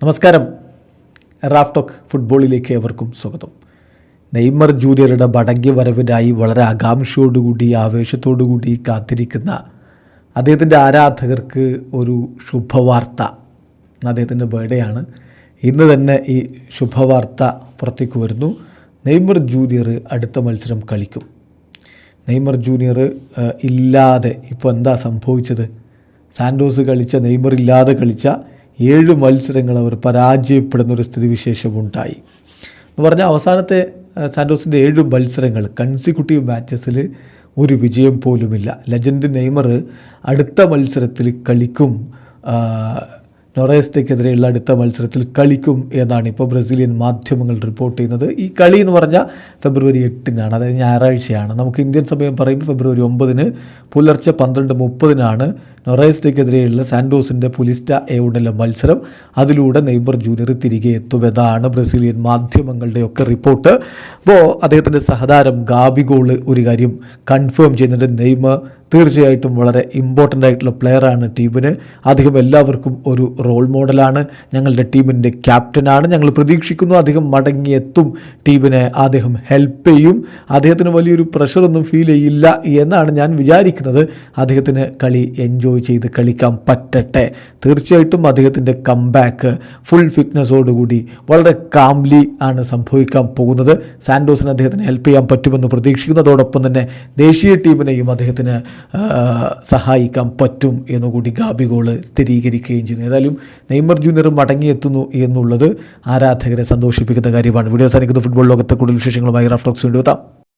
നമസ്കാരം. Raf talk ഫുട്ബോളിലേക്ക് ഏവർക്കും സ്വാഗതം. നെയ്മർ ജൂനിയറുടെ മടങ്ങിയ വരവിനായി വളരെ ആകാംക്ഷയോടുകൂടി ആവേശത്തോടുകൂടി കാത്തിരിക്കുന്ന അദ്ദേഹത്തിൻ്റെ ആരാധകർക്ക് ഒരു ശുഭവാർത്ത. അദ്ദേഹത്തിൻ്റെ ബർത്ത്ഡേ ആണ്. ഇന്ന് തന്നെ ഈ ശുഭവാർത്ത പുറത്തേക്ക് വരുന്നു. നെയ്മർ ജൂനിയർ അടുത്ത മത്സരം കളിക്കും. നെയ്മർ ജൂനിയർ ഇല്ലാതെ ഇപ്പോൾ എന്താ സംഭവിച്ചത്? സാൻഡോസ് കളിച്ച നെയ്മർ ഇല്ലാതെ കളിച്ച 7 മത്സരങ്ങൾ അവർ പരാജയപ്പെടുന്നൊരു സ്ഥിതിവിശേഷമുണ്ടായി എന്ന് പറഞ്ഞാൽ അവസാനത്തെ സാൻഡോസിൻ്റെ 7 മത്സരങ്ങൾ കൺസിക്യൂട്ടീവ് മാച്ചസിൽ ഒരു വിജയം പോലുമില്ല. ലെജൻഡ് നെയ്മർ അടുത്ത മത്സരത്തിൽ കളിക്കും, നൊറേസ്റ്റയ്ക്കെതിരെയുള്ള അടുത്ത മത്സരത്തിൽ കളിക്കും എന്നാണ് ഇപ്പോൾ ബ്രസീലിയൻ മാധ്യമങ്ങൾ റിപ്പോർട്ട് ചെയ്യുന്നത്. ഈ കളി എന്ന് പറഞ്ഞാൽ ഫെബ്രുവരി 8-നാണ്, അതായത് ഞായറാഴ്ചയാണ്. നമുക്ക് ഇന്ത്യൻ സമയം പറയുമ്പോൾ ഫെബ്രുവരി 9-ന് പുലർച്ചെ 12:30-നാണ് നൊറേസ്റ്റയ്ക്കെതിരെയുള്ള സാൻഡോസിൻ്റെ പുലിസ്റ്റ എയുടെ മത്സരം. അതിലൂടെ നെയ്മർ ജൂനിയർ തിരികെ എത്തുമെന്നാണ് ബ്രസീലിയൻ മാധ്യമങ്ങളുടെയൊക്കെ റിപ്പോർട്ട്. അപ്പോൾ അദ്ദേഹത്തിൻ്റെ സഹതാരം ഗാബിഗോൾ ഒരു കാര്യം കൺഫേം ചെയ്യുന്നുണ്ട്. നെയ്മർ തീർച്ചയായിട്ടും വളരെ ഇമ്പോർട്ടൻ്റ് ആയിട്ടുള്ള പ്ലെയറാണ് ടീമിന്. അദ്ദേഹം എല്ലാവർക്കും ഒരു റോൾ മോഡലാണ്, ഞങ്ങളുടെ ടീമിൻ്റെ ക്യാപ്റ്റനാണ്. ഞങ്ങൾ പ്രതീക്ഷിക്കുന്നു അദ്ദേഹം മടങ്ങിയെത്തും, ടീമിനെ അദ്ദേഹം ഹെൽപ്പ് ചെയ്യും, അദ്ദേഹത്തിന് വലിയൊരു പ്രഷറൊന്നും ഫീൽ ചെയ്യില്ല എന്നാണ് ഞാൻ വിചാരിക്കുന്നത്. അദ്ദേഹത്തിന് കളി എൻജോയ് ചെയ്ത് കളിക്കാൻ പറ്റട്ടെ. തീർച്ചയായിട്ടും അദ്ദേഹത്തിൻ്റെ കംബാക്ക് ഫുൾ ഫിറ്റ്നസ്സോടുകൂടി വളരെ കാംലി ആണ് സംഭവിക്കാൻ പോകുന്നത്. സാൻഡോസിന് അദ്ദേഹത്തിന് ഹെൽപ്പ് ചെയ്യാൻ പറ്റുമെന്ന് പ്രതീക്ഷിക്കുന്നു. അതോടൊപ്പം തന്നെ ദേശീയ ടീമിനെയും അദ്ദേഹത്തിന് സഹായിക്കാൻ പറ്റും എന്നുകൂടി ഗാബിഗോൾ സ്ഥിരീകരിക്കുകയും ചെയ്യുന്നു. ഏതായാലും നെയ്മർ ജൂനിയർ മടങ്ങിയെത്തുന്നു എന്നുള്ളത് ആരാധകരെ സന്തോഷിപ്പിക്കുന്ന കാര്യമാണ്. വീഡിയോ സാധിക്കുന്ന ഫുട്ബോൾ ലോകത്തെ കൂടുതൽ വിശേഷങ്ങളുമായി റാഫ് ടോക്സ് വീണ്ടും എത്താം.